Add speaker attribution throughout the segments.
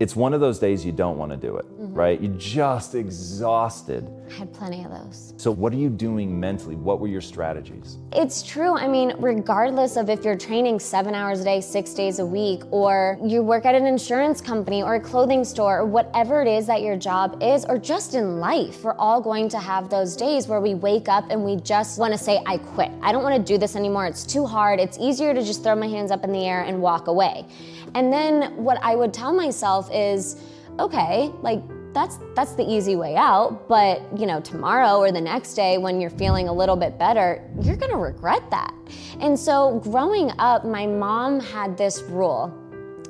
Speaker 1: it's one of those days you don't want to do it, right? You're just exhausted.
Speaker 2: I had plenty of those.
Speaker 1: So what are you doing mentally? What were your strategies?
Speaker 2: It's true. I mean, regardless of if you're training 7 hours a day, 6 days a week, or you work at an insurance company or a clothing store, or whatever it is that your job is, or just in life, we're all going to have those days where we wake up and we just want to say, I quit. I don't want to do this anymore. It's too hard. It's easier to just throw my hands up in the air and walk away. And then what I would tell myself is, okay, like that's the easy way out, but you know, tomorrow or the next day when you're feeling a little bit better, you're gonna regret that. And so growing up, my mom had this rule,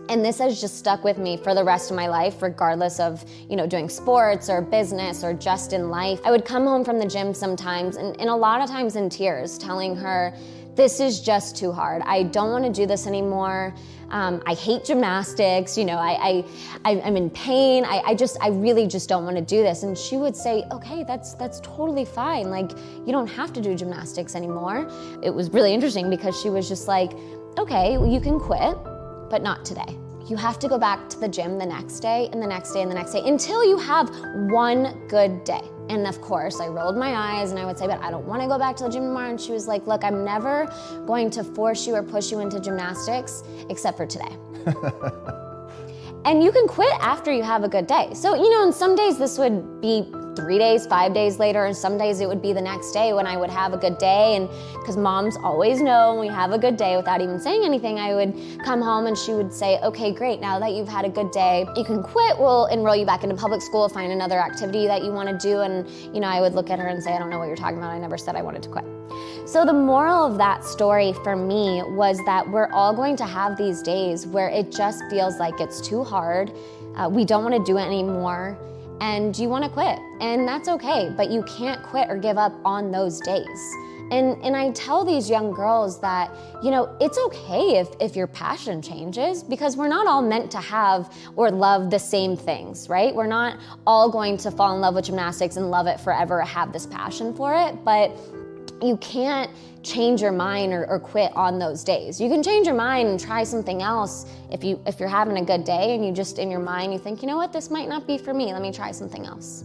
Speaker 2: and this has just stuck with me for the rest of my life, regardless of, you know, doing sports or business or just in life. I would come home from the gym sometimes, and a lot of times in tears, telling her, this is just too hard. I don't want to do this anymore. I hate gymnastics. You know, I'm in pain. I really just don't want to do this. And she would say, okay, that's totally fine. Like, you don't have to do gymnastics anymore. It was really interesting because she was just like, okay, well, you can quit, but not today. You have to go back to the gym the next day and the next day and the next day until you have one good day. And of course, I rolled my eyes and I would say, but I don't want to go back to the gym tomorrow. And she was like, look, I'm never going to force you or push you into gymnastics except for today. And you can quit after you have a good day. So, you know, and some days this would be 3 days, 5 days later, and some days it would be the next day when I would have a good day. And because moms always know when we have a good day without even saying anything, I would come home and she would say, okay, great, now that you've had a good day, you can quit. We'll enroll you back into public school, find another activity that you want to do. And, you know, I would look at her and say, I don't know what you're talking about. I never said I wanted to quit. So the moral of that story for me was that we're all going to have these days where it just feels like it's too hard. We don't want to do it anymore. And you want to quit, and that's okay, but you can't quit or give up on those days. And I tell these young girls that, you know, it's okay if your passion changes, because we're not all meant to have or love the same things, right? We're not all going to fall in love with gymnastics and love it forever or have this passion for it, but you can't change your mind or quit on those days. You can change your mind and try something else if you're having a good day and you just in your mind you think, you know what, this might not be for me, let me try something else.